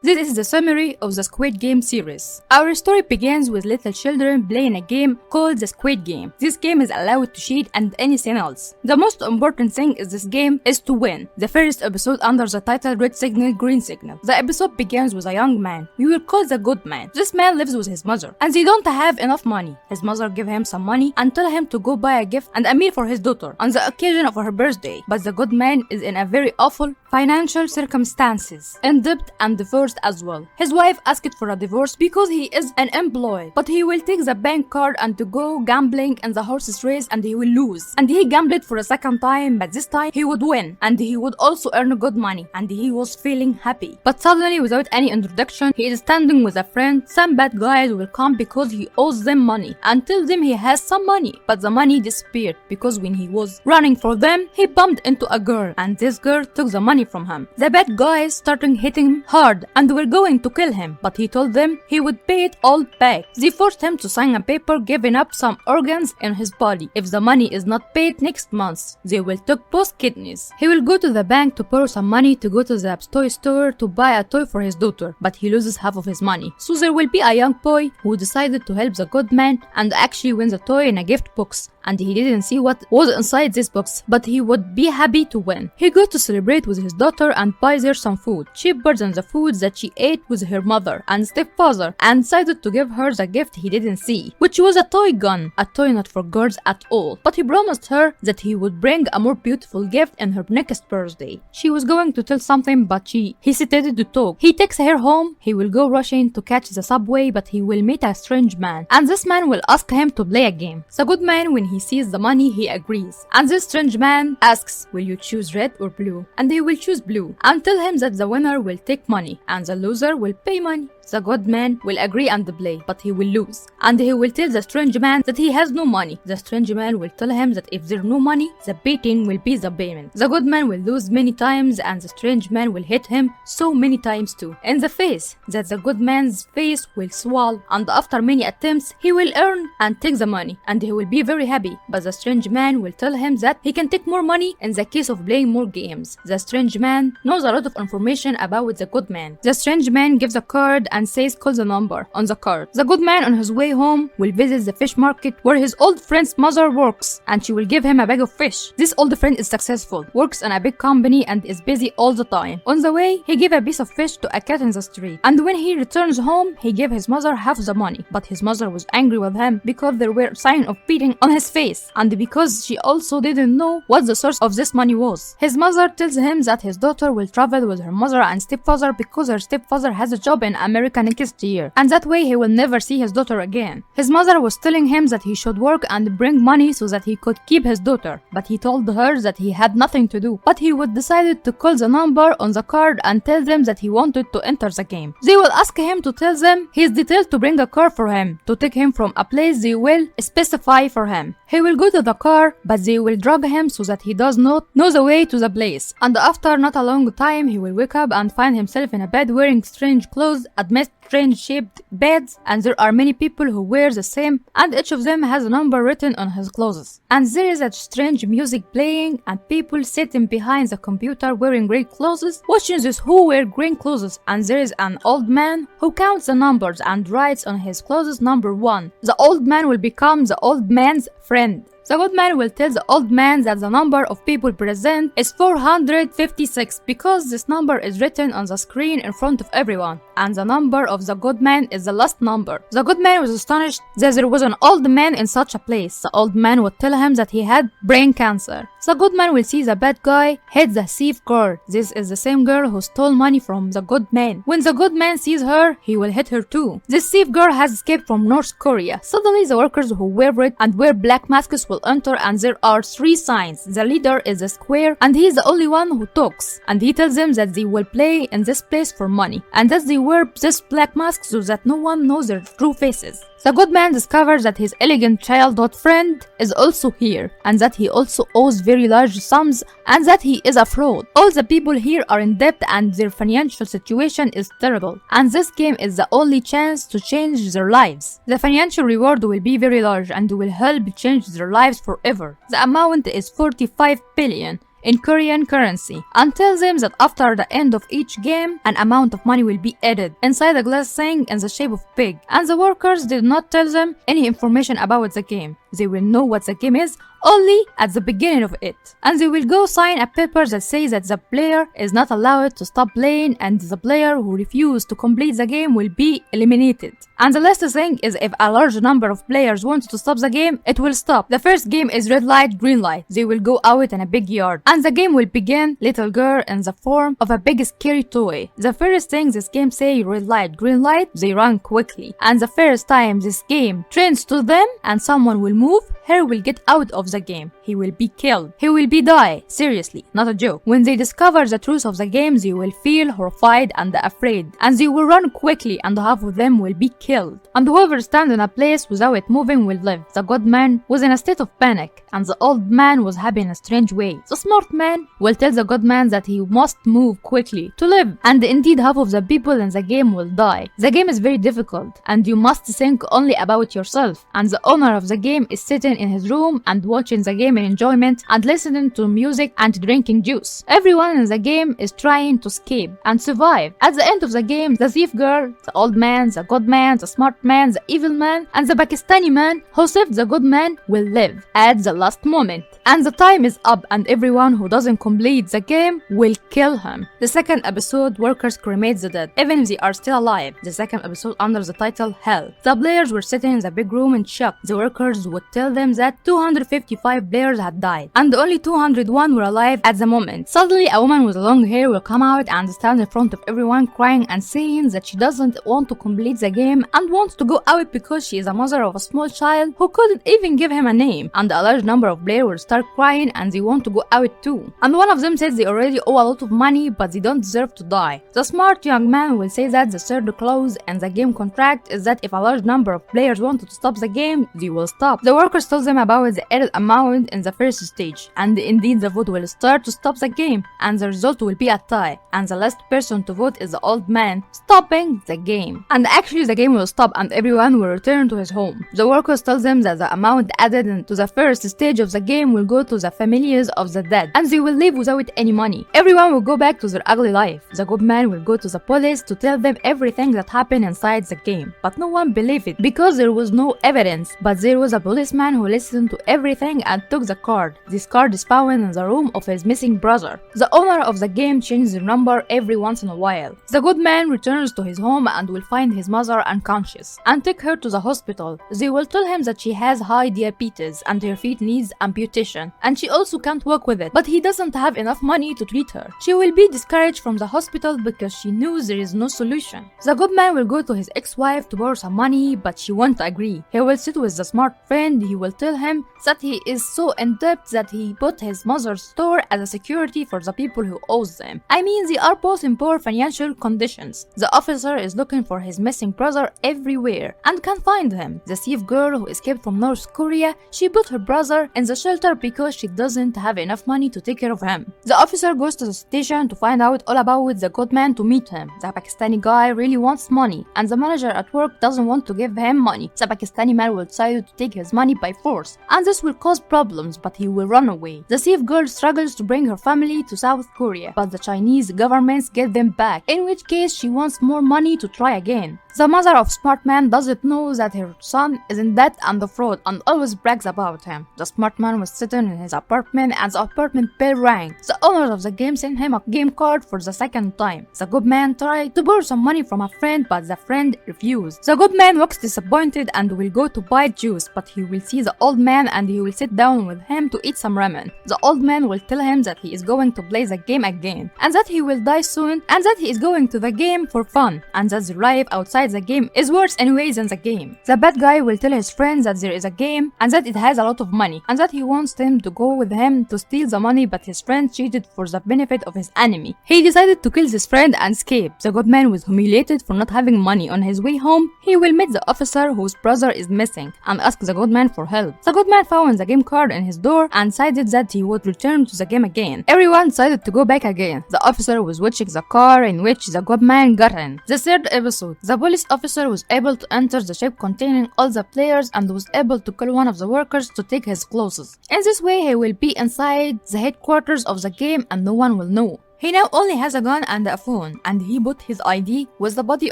This is the summary of the Squid Game series. Our story begins with little children playing a game called the Squid Game. This game is allowed to cheat and anything else. The most important thing in this game is to win. The first episode under the title Red Signal, Green Signal. The episode begins with a young man. We will call the good man. This man lives with his mother and they don't have enough money. His mother give him some money and tell him to go buy a gift and a meal for his daughter on the occasion of her birthday. But the good man is in a very awful financial circumstances, in debt and divorced as well. His wife asked for a divorce because he is unemployed, but he will take the bank card and to go gambling in the horses race and he will lose. And he gambled for a second time, but this time he would win and he would also earn good money and he was feeling happy. But suddenly, without any introduction, he is standing with a friend. Some bad guys will come because he owes them money and tell them he has some money, but the money disappeared because when he was running for them, he bumped into a girl and this girl took the money from him. The bad guys started hitting him hard and were going to kill him, but he told them he would pay it all back. They forced him to sign a paper giving up some organs in his body. If the money is not paid next month, they will take both kidneys. He will go to the bank to borrow some money to go to the toy store to buy a toy for his daughter, but he loses half of his money. So there will be a young boy who decided to help the good man and actually wins a toy in a gift box. And he didn't see what was inside this box, but he would be happy to win. He goes to celebrate with his daughter and buys her some food, cheaper than the food that she ate with her mother and stepfather, and decided to give her the gift he didn't see, which was a toy gun, a toy not for girls at all. But he promised her that he would bring a more beautiful gift in her next birthday. She was going to tell something, but she hesitated to talk. He takes her home. He will go rushing to catch the subway, but he will meet a strange man, and this man will ask him to play a game. The good man, when he sees the money, he agrees, and this strange man asks, will you choose red or blue? And he will choose blue and tell him that the winner will take money and the loser will pay money. The good man will agree and play, but he will lose. And he will tell the strange man that he has no money. The strange man will tell him that if there's no money, the betting will be the payment. The good man will lose many times and the strange man will hit him so many times too in the face that the good man's face will swell, and after many attempts he will earn and take the money and he will be very happy. But the strange man will tell him that he can take more money in the case of playing more games. The strange man knows a lot of information about the good man. The strange man gives a card and says call the number on the card. The good man on his way home will visit the fish market where his old friend's mother works and she will give him a bag of fish. This old friend is successful, works in a big company and is busy all the time. On the way, he gave a piece of fish to a cat in the street, and when he returns home, he gave his mother half the money. But his mother was angry with him because there were signs of beating on his face and because she also didn't know what the source of this money was. His mother tells him that his daughter will travel with her mother and stepfather because her stepfather has a job in America next year, and that way he will never see his daughter again. His mother was telling him that he should work and bring money so that he could keep his daughter, but he told her that he had nothing to do. But he would decided to call the number on the card and tell them that he wanted to enter the game. They will ask him to tell them his details to bring a car for him to take him from a place they will specify for him. He will go to the car, but they will drag him so that he does not know the way to the place. And after not a long time, he will wake up and find himself in a bed wearing strange clothes amidst strange shaped beds, and there are many people who wear the same, and each of them has a number written on his clothes. And there is a strange music playing, and people sitting behind the computer wearing grey clothes, watching those who wear green clothes. And there is an old man who counts the numbers and writes on his clothes number 1. The old man will become the old man's friend. The good man will tell the old man that the number of people present is 456 because this number is written on the screen in front of everyone, and the number of the good man is the last number. The good man was astonished that there was an old man in such a place. The old man would tell him that he had brain cancer. The good man will see the bad guy hit the thief girl. This is the same girl who stole money from the good man. When the good man sees her, he will hit her too. This thief girl has escaped from North Korea. Suddenly, the workers who wear red and wear black masks will enter, and there are 3 signs. The leader is a square and he is the only one who talks, and he tells them that they will play in this place for money and that they wear this black mask so that no one knows their true faces. The good man discovers that his elegant childhood friend is also here and that he also owes very large sums and that he is a fraud. All the people here are in debt and their financial situation is terrible, and this game is the only chance to change their lives. The financial reward will be very large and will help change their lives forever. The amount is 45 billion. in Korean currency and tells them that after the end of each game, an amount of money will be added inside a glass thing in the shape of pig. And the workers did not tell them any information about the game. They will know what the game is only at the beginning of it. And they will go sign a paper that says that the player is not allowed to stop playing and the player who refuses to complete the game will be eliminated. And the last thing is if a large number of players want to stop the game, it will stop. The first game is red light, green light. They will go out in a big yard. And the game will begin little girl in the form of a big scary toy. The first thing this game say red light, green light, they run quickly. And the first time this game turns to them and someone will move, her will get out of the game. He will be killed. He will be die. Seriously, not a joke. When they discover the truth of the game, they will feel horrified and afraid. And they will run quickly and half of them will be killed. And whoever stands in a place without moving will live. The good man was in a state of panic and the old man was happy in a strange way. The smart man will tell the good man that he must move quickly to live. And indeed half of the people in the game will die. The game is very difficult and you must think only about yourself. And the owner of the game is sitting in his room and watching the game in enjoyment and listening to music and drinking juice. Everyone in the game is trying to escape and survive. At the end of the game, the thief girl, the old man, the good man, the smart man, the evil man, and the Pakistani man who saved the good man will live at the last moment. And the time is up and everyone who doesn't complete the game will kill him. The second episode, workers cremate the dead, even if they are still alive. The second episode under the title Hell. The players were sitting in the big room in shock. The workers would tell them that 255 players had died and only 201 were alive at the moment. Suddenly a woman with long hair will come out and stand in front of everyone crying and saying that she doesn't want to complete the game and wants to go out because she is a mother of a small child who couldn't even give him a name. And a large number of players will start crying and they want to go out too. And one of them says they already owe a lot of money but they don't deserve to die. The smart young man will say that the third clause in the game contract is that if a large number of players wanted to stop the game, they will stop. The workers told them about the added amount in the first stage, and indeed the vote will start to stop the game, and the result will be a tie, and the last person to vote is the old man, stopping the game. And actually the game will stop and everyone will return to his home. The workers tell them that the amount added into the first stage of the game will go to the families of the dead, and they will live without any money. Everyone will go back to their ugly life. The good man will go to the police to tell them everything that happened inside the game, but no one believed it because there was no evidence. But there was a policeman who listened to everything and took the card. This card is found in the room of his missing brother. The owner of the game changes the number every once in a while. The good man returns to his home and will find his mother unconscious and take her to the hospital. They will tell him that she has high diabetes and her feet needs amputation and she also can't walk with it, but he doesn't have enough money to treat her. She will be discouraged from the hospital because she knows there is no solution. The good man will go to his ex-wife to borrow some money, but she won't agree. He will sit with the smart friend. He will tell him that he is so in debt that he put his mother's store as a security for the people who owes them. I mean, they are both in poor financial conditions. The officer is looking for his missing brother everywhere and can't find him. The thief girl who escaped from North Korea, she put her brother in the shelter because she doesn't have enough money to take care of him. The officer goes to the station to find out all about the good man to meet him. The Pakistani guy really wants money and the manager at work doesn't want to give him money. The Pakistani man will decide to take his money by force and this will cause problems, but he will run away. The thief girl struggles to bring her family to South Korea, but the Chinese governments get them back, in which case she wants more money to try again. The mother of Smart Man doesn't know that her son is in debt and fraud and always brags about him. The Smart Man was sitting in his apartment and the apartment bell rang. The owner of the game sent him a game card for the second time. The good man tried to borrow some money from a friend, but the friend refused. The good man looks disappointed and will go to buy juice, but he will see the old man and he will sit down with him to eat some ramen. The old man will tell him that he is going to play the game again and that he will die soon and that he is going to the game for fun and that the life outside the game is worse anyway than the game. The bad guy will tell his friends that there is a game and that it has a lot of money and that he wants them to go with him to steal the money, but his friend cheated for the benefit of his enemy. He decided to kill his friend and escape. The good man was humiliated for not having money. On his way home, he will meet the officer whose brother is missing and ask the good man for help. help. The good man found the game card in his door and decided that he would return to the game again. Everyone decided to go back again. The officer was watching the car in which the good man got in. The third episode, the police officer was able to enter the ship containing all the players and was able to kill one of the workers to take his clothes. In this way, he will be inside the headquarters of the game and no one will know. He now only has a gun and a phone, and he put his ID with the body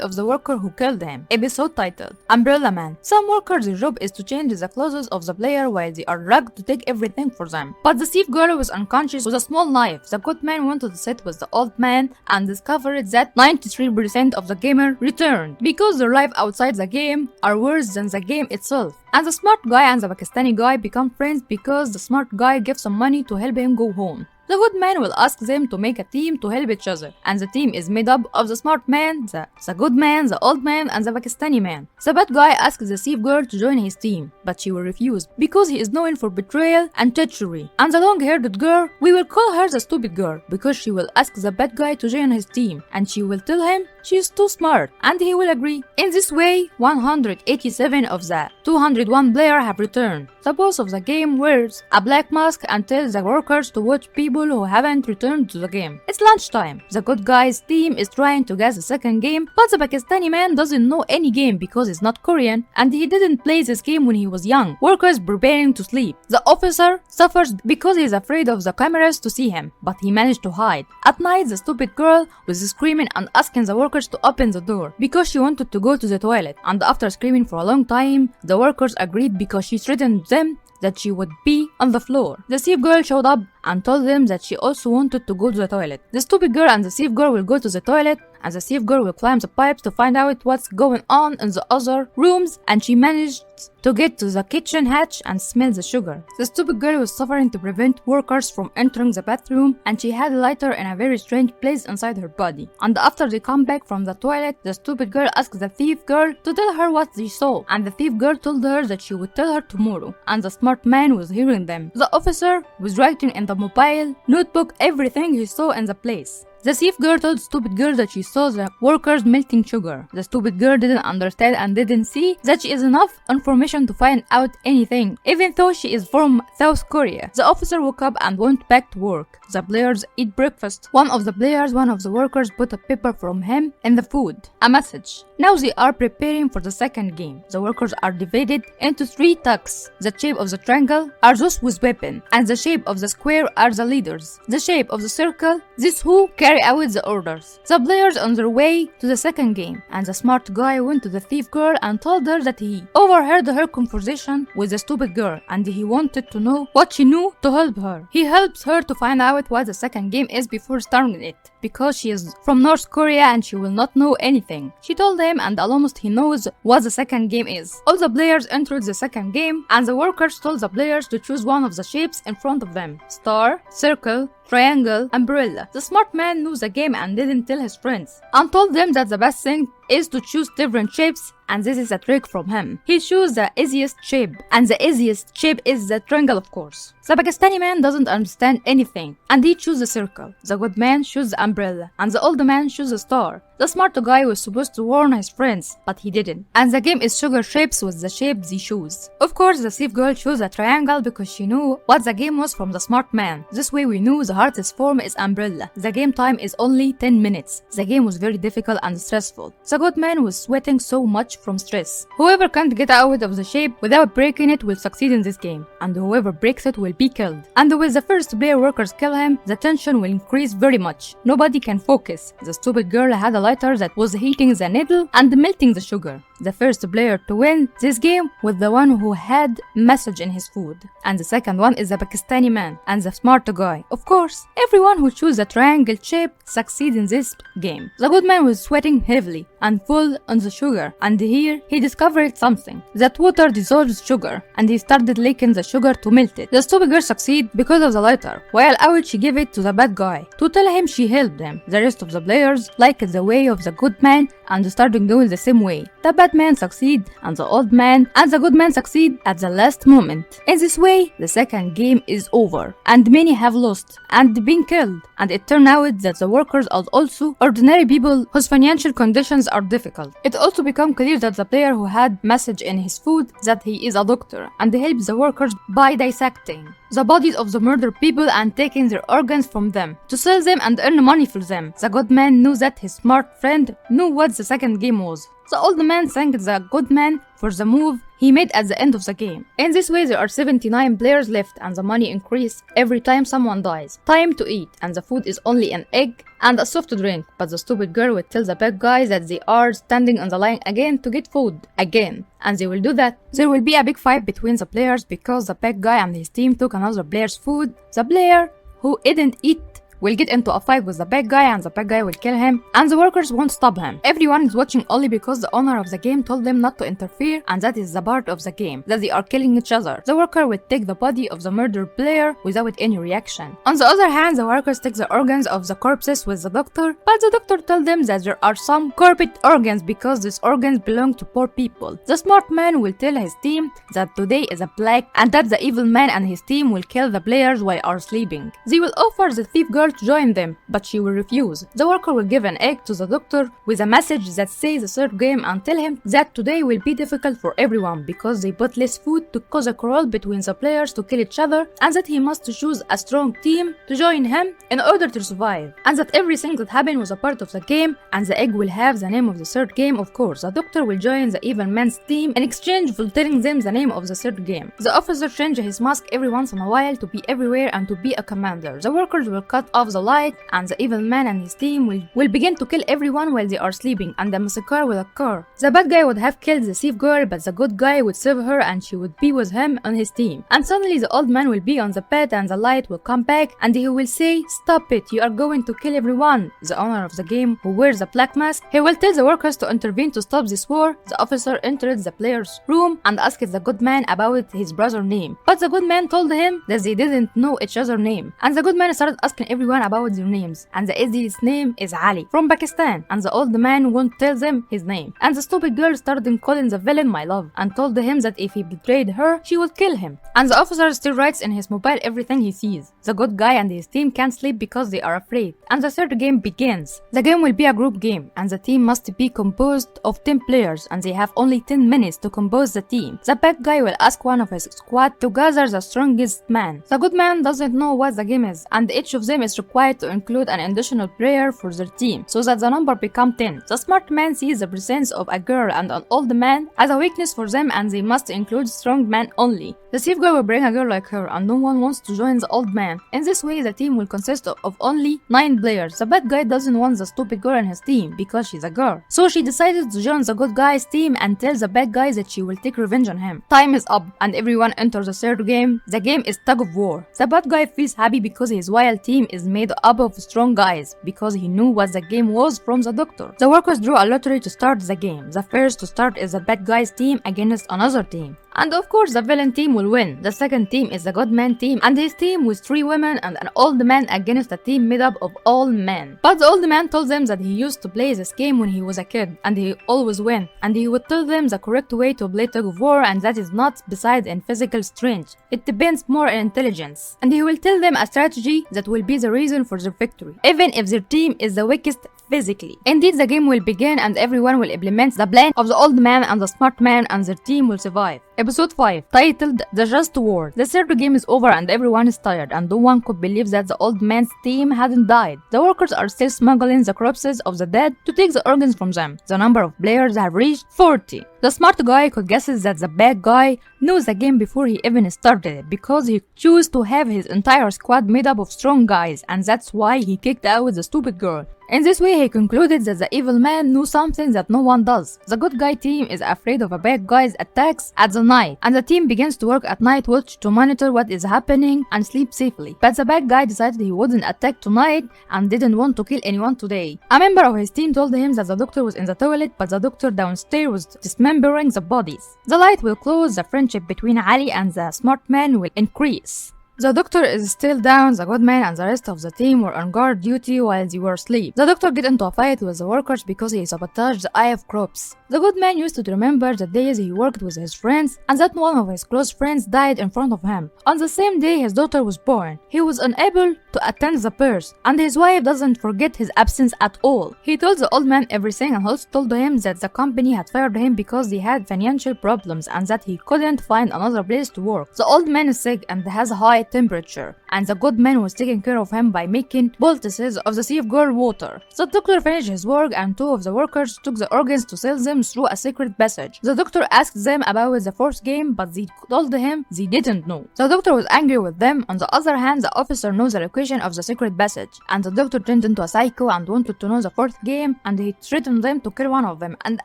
of the worker who killed him. Episode titled Umbrella Man. Some workers' job is to change the clothes of the player while they are drugged to take everything for them. But the thief girl was unconscious with a small knife. The good man wanted to sit with the old man and discovered that 93% of the gamer returned because their life outside the game are worse than the game itself. And the smart guy and the Pakistani guy become friends because the smart guy gives some money to help him go home. The good man will ask them to make a team to help each other, and the team is made up of the smart man, the good man, the old man, and the Pakistani man. The bad guy asks the thief girl to join his team, but she will refuse because he is known for betrayal and treachery. And the long-haired girl, we will call her the stupid girl because she will ask the bad guy to join his team, and she will tell him she is too smart, and he will agree. In this way, 187 of the 201 players have returned. The boss of the game wears a black mask and tells the workers to watch people who haven't returned to the game. It's lunchtime. The good guy's team is trying to guess the second game, but the Pakistani man doesn't know any game because he's not Korean and he didn't play this game when he was young. Workers preparing to sleep. The officer suffers because he's afraid of the cameras to see him, but he managed to hide. At night, the stupid girl was screaming and asking the workers to open the door because she wanted to go to the toilet, and after screaming for a long time, the workers agreed because she threatened them that she would be on the floor. The thief girl showed up and told them that she also wanted to go to the toilet. The stupid girl and the thief girl will go to the toilet, and the thief girl will climb the pipes to find out what's going on in the other rooms, and she managed to get to the kitchen hatch and smell the sugar. The stupid girl was suffering to prevent workers from entering the bathroom, and she had a lighter in a very strange place inside her body. And after they come back from the toilet, the stupid girl asked the thief girl to tell her what she saw, and the thief girl told her that she would tell her tomorrow, and the smart man was hearing them. The officer was writing in the mobile notebook everything he saw in the place. The thief girl told the stupid girl that she saw the workers melting sugar. The stupid girl didn't understand and didn't see that she is enough information to find out anything, even though she is from South Korea. The officer woke up and went back to work. The players eat breakfast. One of the workers put a paper from him in the food. A message. Now they are preparing for the second game. The workers are divided into 3 tugs. The shape of the triangle are those with weapon, and the shape of the square are the leaders. The shape of the circle, these who carry out the orders. The players on their way to the second game, and the smart guy went to the thief girl and told her that he overheard her conversation with the stupid girl, and he wanted to know what she knew to help her. He helps her to find out what the second game is before starting it, because she is from North Korea and she will not know anything. She told him, and almost he knows what the second game is. All the players entered the second game, and the workers told the players to choose one of the shapes in front of them: star, circle, triangle, umbrella. The smart man knew the game and didn't tell his friends, and told them that the best thing is to choose different shapes, and this is a trick from him. He chose the easiest shape, and the easiest shape is the triangle, of course. The Pakistani man doesn't understand anything, and he chose the circle. The good man chose the umbrella, and the old man chose the star. The smart guy was supposed to warn his friends, but he didn't. And the game is sugar shapes with the shapes they choose. Of course, the thief girl chose a triangle because she knew what the game was from the smart man. This way we knew the hardest form is umbrella. The game time is only 10 minutes. The game was very difficult and stressful. The good man was sweating so much from stress. Whoever can't get out of the shape without breaking it will succeed in this game, and whoever breaks it will be killed. And with the first player workers kill him, the tension will increase very much. Nobody can focus. The stupid girl had a lighter that was heating the needle and melting the sugar. The first player to win this game was the one who had message in his food, and the second one is the Pakistani man and the smart guy. Of course, everyone who chooses a triangle shape succeeds in this game. The good man was sweating heavily and full on the sugar, and here he discovered something, that water dissolves sugar, and he started licking the sugar to melt it. The stupid girl succeeded because of the lighter, while out she gave it to the bad guy to tell him she helped him. The rest of the players liked the way of the good man and started doing the same way. The bad smart man succeed, and the old man and the good man succeed at the last moment. In this way, the second game is over, and many have lost and been killed. And it turned out that the workers are also ordinary people whose financial conditions are difficult. It also became clear that the player who had message in his food that he is a doctor and helps the workers by dissecting the bodies of the murdered people and taking their organs from them to sell them and earn money for them. The good man knew that his smart friend knew what the second game was. The old man thanked the good man for the move he made at the end of the game. In this way, there are 79 players left and the money increases every time someone dies. Time to eat, and the food is only an egg and a soft drink, but the stupid girl will tell the bad guys that they are standing on the line again to get food again, and they will do that. There will be a big fight between the players because the bad guy and his team took another player's food. The player who didn't eat will get into a fight with the bad guy and the bad guy will kill him, and the workers won't stop him. Everyone is watching only because the owner of the game told them not to interfere, and that is the part of the game, that they are killing each other. The worker will take the body of the murdered player without any reaction. On the other hand, the workers take the organs of the corpses with the doctor, but the doctor told them that there are some corrupted organs because these organs belong to poor people. The smart man will tell his team that today is a black and that the evil man and his team will kill the players while are sleeping. They will offer the thief girl to join them, but she will refuse. The worker will give an egg to the doctor with a message that says the third game and tell him that today will be difficult for everyone because they put less food to cause a quarrel between the players to kill each other, and that he must choose a strong team to join him in order to survive, and that everything that happened was a part of the game, and the egg will have the name of the third game. Of course, the doctor will join the evil man's team in exchange for telling them the name of the third game. The officer changes his mask every once in a while to be everywhere and to be a commander. The workers will cut off the light, and the evil man and his team will begin to kill everyone while they are sleeping, and the massacre will occur. The bad guy would have killed the thief girl, but the good guy would save her and she would be with him on his team. And suddenly the old man will be on the bed and the light will come back and he will say, "Stop it, you are going to kill everyone." The owner of the game, who wears a black mask, he will tell the workers to intervene to stop this war. The officer entered the player's room and asked the good man about his brother's name, but the good man told him that they didn't know each other's name, and the good man started asking everyone about their names, and the Ezi's name is Ali from Pakistan, and the old man won't tell them his name, and the stupid girl started calling the villain my love and told him that if he betrayed her she would kill him, and the officer still writes in his mobile everything he sees. The good guy and his team can't sleep because they are afraid, and the third game begins. The game will be a group game and the team must be composed of 10 players, and they have only 10 minutes to compose the team. The bad guy will ask one of his squad to gather the strongest man. The good man doesn't know what the game is, and each of them is required to include an additional player for their team so that the number become 10. The smart man sees the presence of a girl and an old man as a weakness for them, and they must include strong man only. The thief girl will bring a girl like her, and no one wants to join the old man. In this way, the team will consist of only 9 players. The bad guy doesn't want the stupid girl in his team because she's a girl, so she decided to join the good guy's team and tells the bad guy that she will take revenge on him. Time is up and everyone enters the third game. The game is tug of war. The bad guy feels happy because his wild team is made up of strong guys because he knew what the game was from the doctor. The workers drew a lottery to start the game. The first to start is the bad guy's team against another team, and of course the villain team will win. The second team is the good man team and his team with 3 women and an old man against a team made up of all men. But the old man told them that he used to play this game when he was a kid and he always win, and he would tell them the correct way to play tug of war, and that is not besides in physical strength. It depends more on intelligence, and he will tell them a strategy that will be the reason for their victory, even if their team is the weakest physically. Indeed, the game will begin and everyone will implement the plan of the old man and the smart man, and their team will survive. Episode 5, titled The Just War. The third game is over and everyone is tired, and no one could believe that the old man's team hadn't died. The workers are still smuggling the corpses of the dead to take the organs from them. The number of players have reached 40. The smart guy could guess that the bad guy knows the game before he even started it because he chose to have his entire squad made up of strong guys, and that's why he kicked out the stupid girl. In this way, he concluded that the evil man knew something that no one does. The good guy team is afraid of a bad guy's attacks at the night, and the team begins to work at night watch to monitor what is happening and sleep safely. But the bad guy decided he wouldn't attack tonight and didn't want to kill anyone today. A member of his team told him that the doctor was in the toilet, but the doctor downstairs was dismembering the bodies. The light will close. The friendship between Ali and the smart man will increase. The doctor is still down, the good man and the rest of the team were on guard duty while they were asleep. The doctor got into a fight with the workers because he sabotaged the eye of crops. The good man used to remember the days he worked with his friends and that one of his close friends died in front of him. On the same day his daughter was born, he was unable to attend the birth, and his wife doesn't forget his absence at all. He told the old man everything and also told him that the company had fired him because they had financial problems and that he couldn't find another place to work. The old man is sick and has a high temperature, and the good man was taking care of him by making poultices of the safeguard water. The doctor finished his work and two of the workers took the organs to sell them through a secret passage. The doctor asked them about the fourth game, but they told him they didn't know. The doctor was angry with them. On the other hand, the officer knows the location of the secret passage, and the doctor turned into a psycho and wanted to know the fourth game, and he threatened them to kill one of them, and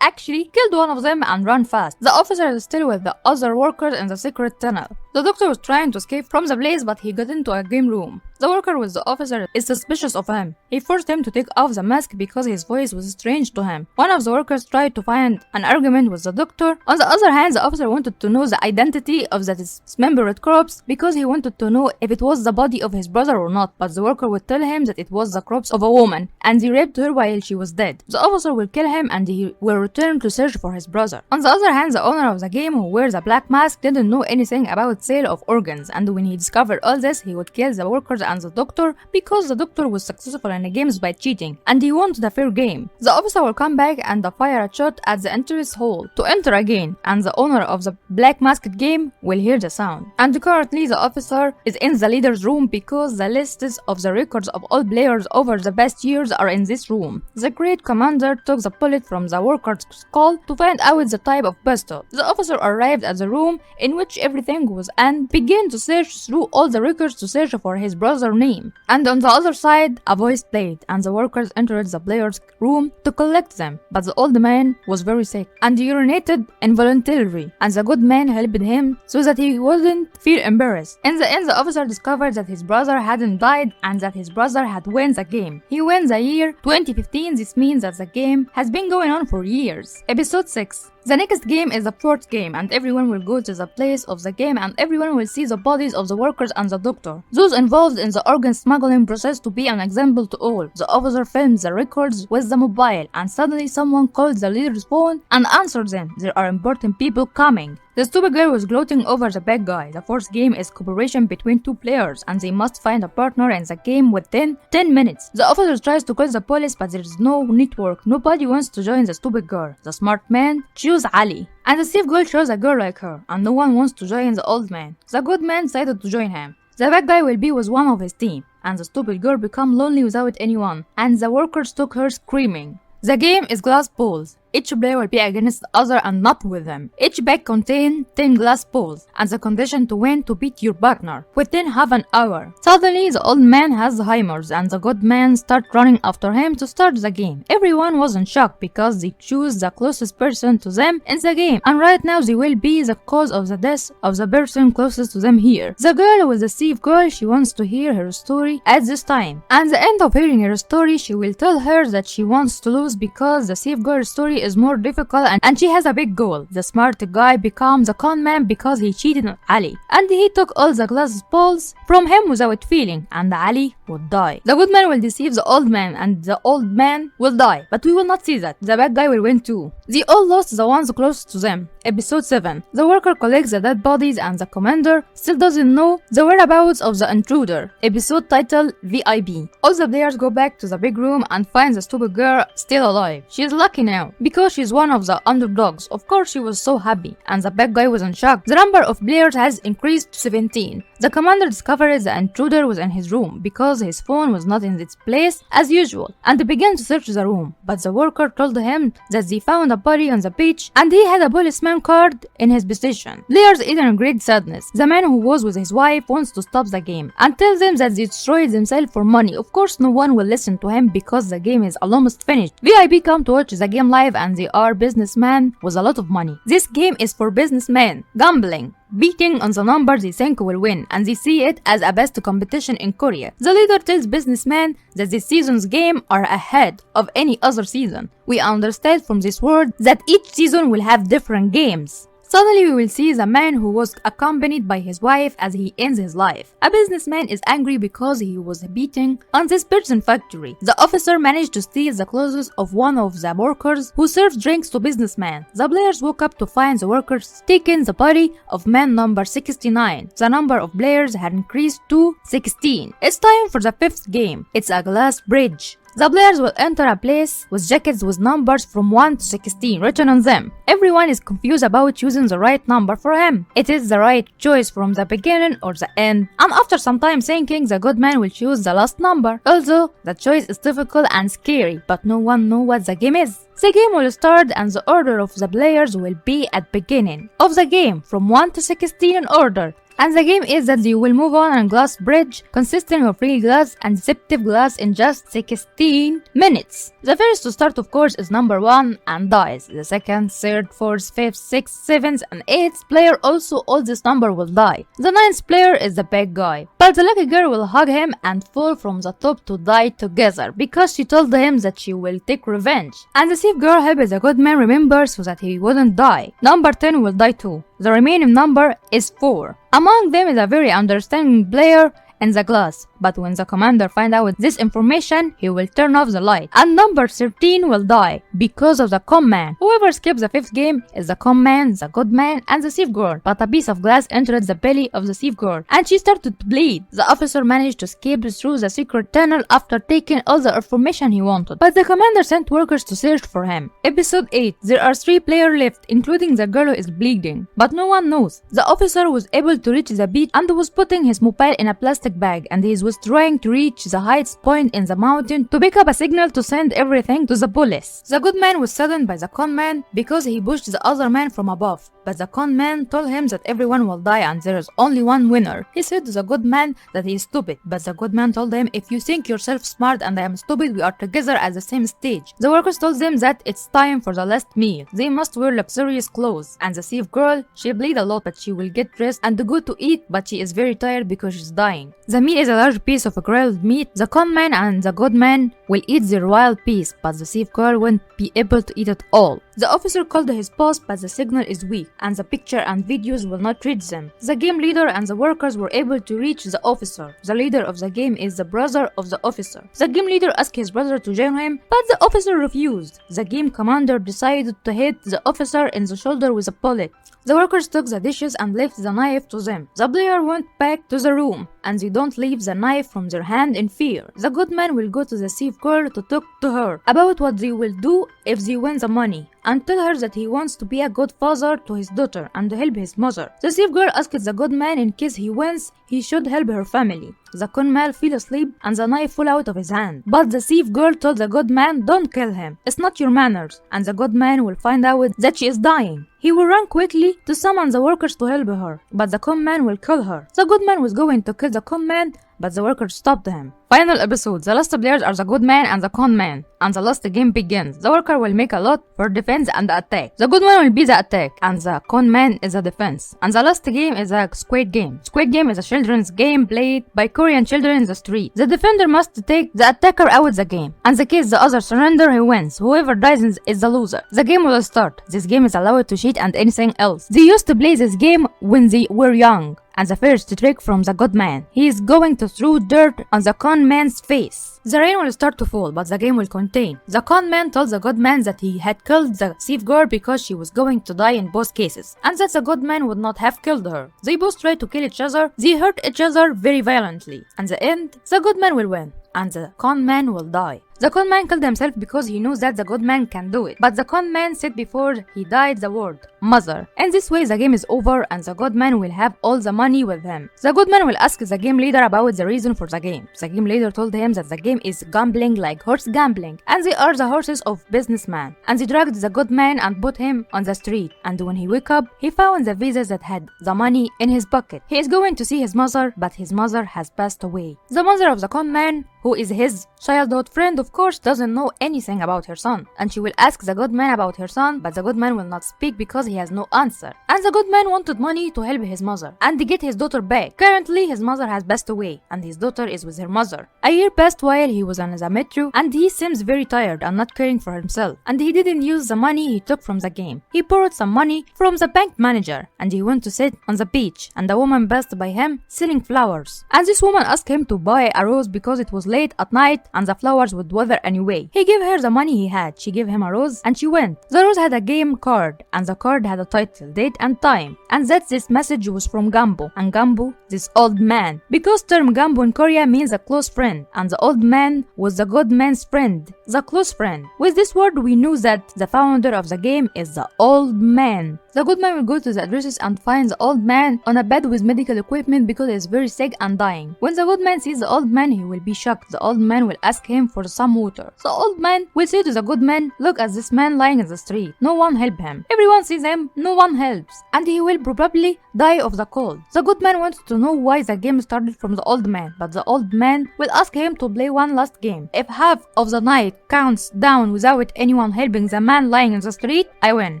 actually killed one of them and ran fast. The officer is still with the other workers in the secret tunnel. The doctor was trying to escape from the place, but he got into a game room. The worker with the officer is suspicious of him. He forced him to take off the mask because his voice was strange to him. One of the workers tried to find an argument with the doctor. On the other hand, the officer wanted to know the identity of the dismembered corpse because he wanted to know if it was the body of his brother or not, but the worker would tell him that it was the corpse of a woman and he raped her while she was dead. The officer will kill him and he will return to search for his brother. On the other hand, the owner of the game, who wears a black mask, didn't know anything about sale of organs, and when he discovered all this, he would kill the workers and the doctor because the doctor was successful in the games by cheating and he wanted a fair game. The officer will come back and fire a shot at the entrance hall to enter again, and the owner of the black masked game will hear the sound. And currently the officer is in the leader's room because the lists of the records of all players over the past years are in this room. The great commander took the bullet from the worker's skull to find out the type of pistol. The officer arrived at the room in which everything was and began to search through all the records to search for his brother's name. And on the other side, a voice played, and the workers entered the player's room to collect them. But the old man was very sick and urinated involuntarily, and the good man helped him so that he wouldn't feel embarrassed. In the end, the officer discovered that his brother hadn't died and that his brother had won the game. He won the year 2015. This means that the game has been going on for years. Episode 6. The next game is the fourth game, and everyone will go to the place of the game and everyone will see the bodies of the workers and the doctor. Those involved in the organ smuggling process to be an example to all. The officer filmed the records with the mobile, and suddenly someone called the leader's phone and answered them. There are important people coming. The stupid girl was gloating over the bad guy. The fourth game is cooperation between two players and they must find a partner in the game within 10 minutes. The officer tries to call the police, but there is no network. Nobody wants to join the stupid girl. The smart man chooses Ali, and the safe girl chose a girl like her, and no one wants to join the old man. The good man decided to join him. The bad guy will be with one of his team, and the stupid girl become lonely without anyone, and the workers took her screaming. The game is glass balls. Each player will be against the other and not with them. Each bag contains 10 glass balls, and the condition to win to beat your partner within half an hour. Suddenly, the old man has Alzheimer's, and the good man starts running after him to start the game. Everyone was in shock because they choose the closest person to them in the game, and right now they will be the cause of the death of the person closest to them here. The girl with the safe girl, she wants to hear her story at this time. At the end of hearing her story, she will tell her that she wants to lose because the safe girl's story is more difficult and she has a big goal. The smart guy becomes a con man because he cheated on Ali, and he took all the glass balls from him without feeling, and Ali would die. The good man will deceive the old man and the old man will die, but we will not see that. The bad guy will win too. They all lost the ones closest to them. Episode 7. The worker collects the dead bodies and the commander still doesn't know the whereabouts of the intruder. Episode title VIP. All the players go back to the big room and find the stupid girl still alive. She is lucky now because she's one of the underdogs. Of course she was so happy, and the bad guy was in shock. The number of players has increased to 17. The commander discovered the intruder was in his room because his phone was not in its place as usual, and began to search the room. But the worker told him that they found a body on the beach and he had a policeman card in his possession. Players are in great sadness. The man who was with his wife wants to stop the game and tells them that they destroyed themselves for money. Of course no one will listen to him because the game is almost finished. VIP come to watch the game live and they are businessmen with a lot of money. This game is for businessmen, gambling, betting on the number they think will win, and they see it as a best competition in Korea. The leader tells businessmen that this season's game are ahead of any other season. We understand from this word that each season will have different games. Suddenly we will see the man who was accompanied by his wife as he ends his life. A businessman is angry because he was beating on this prison factory. The officer managed to steal the clothes of one of the workers who served drinks to businessman. The players woke up to find the workers taking the body of man number 69. The number of players had increased to 16. It's time for the fifth game. It's a glass bridge. The players will enter a place with jackets with numbers from 1 to 16 written on them. Everyone is confused about choosing the right number for him. It is the right choice from the beginning or the end, and after some time thinking, the good man will choose the last number. Although the choice is difficult and scary, but no one knows what the game is. The game will start and the order of the players will be at beginning of the game from 1 to 16 in order. And the game is that you will move on a glass bridge consisting of real glass and deceptive glass in just 16 minutes. The first to start, of course, is number 1 and dies. The second, third, fourth, fifth, sixth, seventh, and eighth player also all this number will die. The ninth player is the bad guy, but the lucky girl will hug him and fall from the top to die together because she told him that she will take revenge. And the thief girl helps the good man remember so that he wouldn't die. Number 10 will die too. The remaining number is 4. Among them is a very understanding player in the glass, but when the commander finds out this information, he will turn off the light. And number 13 will die because of the con man. Whoever skips the fifth game is the con man, the good man, and the thief girl. But a piece of glass entered the belly of the thief girl, and she started to bleed. The officer managed to escape through the secret tunnel after taking all the information he wanted, but the commander sent workers to search for him. Episode 8. There are 3 players left, including the girl who is bleeding, but no one knows. The officer was able to reach the beach and was putting his mobile in a plastic bag, and he was trying to reach the highest point in the mountain to pick up a signal to send everything to the police. The good man was saddened by the con man because he pushed the other man from above, but the con man told him that everyone will die and there is only one winner. He said to the good man that he is stupid, but the good man told him, if you think yourself smart and I am stupid, we are together at the same stage. The workers told them that it's time for the last meal. They must wear luxurious clothes, and the thief girl, she bleed a lot, but she will get dressed and go to eat, but she is very tired because she's dying. The meal is a large piece of grilled meat. The con man and the good man will eat the royal piece, but the thief girl won't be able to eat it all. The officer called his boss, but the signal is weak, and the picture and videos will not reach them. The game leader and the workers were able to reach the officer. The leader of the game is the brother of the officer. The game leader asked his brother to join him, but the officer refused. The game commander decided to hit the officer in the shoulder with a bullet. The workers took the dishes and left the knife to them. The player went back to the room, and they don't leave the knife from their hand in fear. The good man will go to the thief girl to talk to her about what they will do if they win the money, and tell her that he wants to be a good father to his daughter and help his mother. The thief girl asked the good man in case he wins, he should help her family. The con man fell asleep and the knife fell out of his hand. But the thief girl told the good man, don't kill him. It's not your manners. And the good man will find out that she is dying. He will run quickly to summon the workers to help her, but the con man will kill her. The good man was going to kill the con man, but the workers stopped him. Final episode. The last players are the good man and the con man, and the last game begins. The worker will make a lot for defense and attack. The good man will be the attack, and the con man is the defense. And the last game is a squid game. Squid game is a children's game played by Korean children in the street. The defender must take the attacker out of the game, and the case the other surrender, he wins. Whoever dies is the loser. The game will start. This game is allowed to cheat and anything else. They used to play this game when they were young. And the first trick from the good man, he is going to throw dirt on the con man's face. The rain will start to fall, but the game will contain. The con man told the good man that he had killed the thief girl because she was going to die in both cases, and that the good man would not have killed her. They both tried to kill each other. They hurt each other very violently. In the end, the good man will win, and the con man will die. The con man killed himself because he knows that the good man can do it. But the con man said before he died the word mother. In this way the game is over and the good man will have all the money with him. The good man will ask the game leader about the reason for the game. The game leader told him that the game is gambling like horse gambling, and they are the horses of businessman. And they dragged the good man and put him on the street, and when he woke up he found the visas that had the money in his pocket. He is going to see his mother, but his mother has passed away. The mother of the con man, who who is his childhood friend, of course, doesn't know anything about her son. And she will ask the good man about her son, but the good man will not speak because he has no answer. And the good man wanted money to help his mother and get his daughter back. Currently, his mother has passed away and his daughter is with her mother. A year passed while he was on the metro and he seems very tired and not caring for himself. And he didn't use the money he took from the game. He borrowed some money from the bank manager and he went to sit on the beach, and a woman passed by him selling flowers. And this woman asked him to buy a rose because it was late at night and the flowers would wither anyway. He gave her the money he had. She gave him a rose and she went. The rose had a game card and the card had a title, date and time. And that this message was from Gambo. And Gambo, this old man. Because term Gambo in Korea means a close friend, and the old man was the good man's friend, the close friend. With this word we knew that the founder of the game is the old man. The good man will go to the addresses and find the old man on a bed with medical equipment because he is very sick and dying. When the good man sees the old man, he will be shocked. The old man will ask him for some water. The old man will say to the good man, look at this man lying in the street. No one help him. Everyone sees him, no one helps. And he will probably die of the cold. The good man wants to know why the game started from the old man, but the old man will ask him to play one last game. If half of the night counts down without anyone helping the man lying in the street, I win.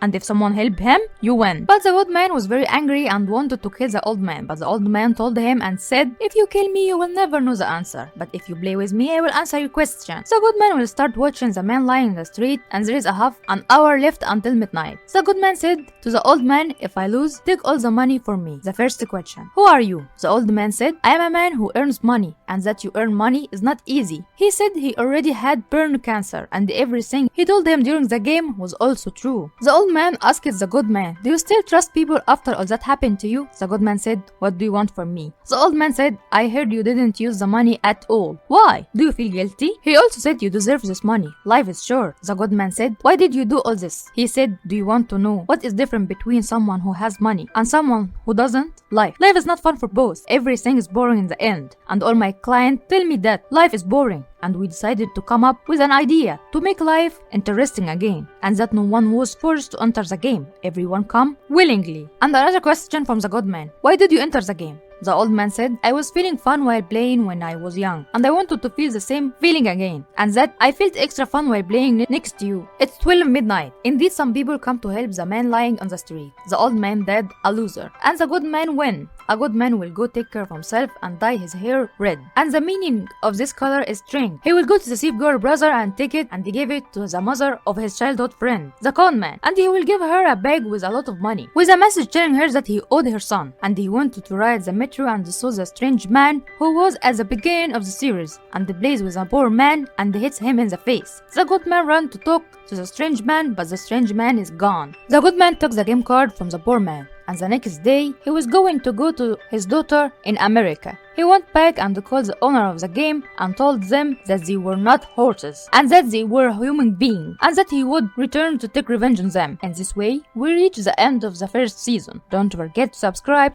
And if someone help him, you win. But the good man was very angry and wanted to kill the old man. But the old man told him and said, if you kill me, you will never know the answer. But if you play with me, I will answer your question. The good man will start watching the man lying in the street, and there is a half an hour left until midnight. The good man said to the old man, if I lose, take all the money for me. The first question, who are you? The old man said, I am a man who earns money, and that you earn money is not easy. He said he already had brain cancer, and everything he told him during the game was also true. The old man asked the good man, do you still trust people after all that happened to you? The good man said, what do you want from me? The old man said, I heard you didn't use the money at all. Why? Do you feel guilty? He also said, you deserve this money. Life is short. The good man said, why did you do all this? He said, do you want to know what is different between someone who has money and someone who doesn't? Life is not fun for both. Everything is boring in the end. And all my clients tell me that life is boring. And we decided to come up with an idea to make life interesting again, and that no one was forced to enter the game. Everyone come willingly. And another question from the good man, why did you enter the game? The old man said, I was feeling fun while playing when I was young, and I wanted to feel the same feeling again, and that I felt extra fun while playing next to you. It's 12 midnight. Indeed, some people come to help the man lying on the street. The old man dead, a loser, and the good man win. A good man will go take care of himself and dye his hair red. And the meaning of this color is strength. He will go to the thief girl brother and take it and give it to the mother of his childhood friend, the con man, and he will give her a bag with a lot of money, with a message telling her that he owed her son. And he wanted to ride the metro and saw the strange man who was at the beginning of the series, and plays with a poor man and hits him in the face. The good man ran to talk to the strange man, but the strange man is gone. The good man took the game card from the poor man, and the next day he was going to go to his daughter in America. He went back and called the owner of the game and told them that they were not horses and that they were human beings, and that he would return to take revenge on them. In this way, we reach the end of the first season. Don't forget to subscribe.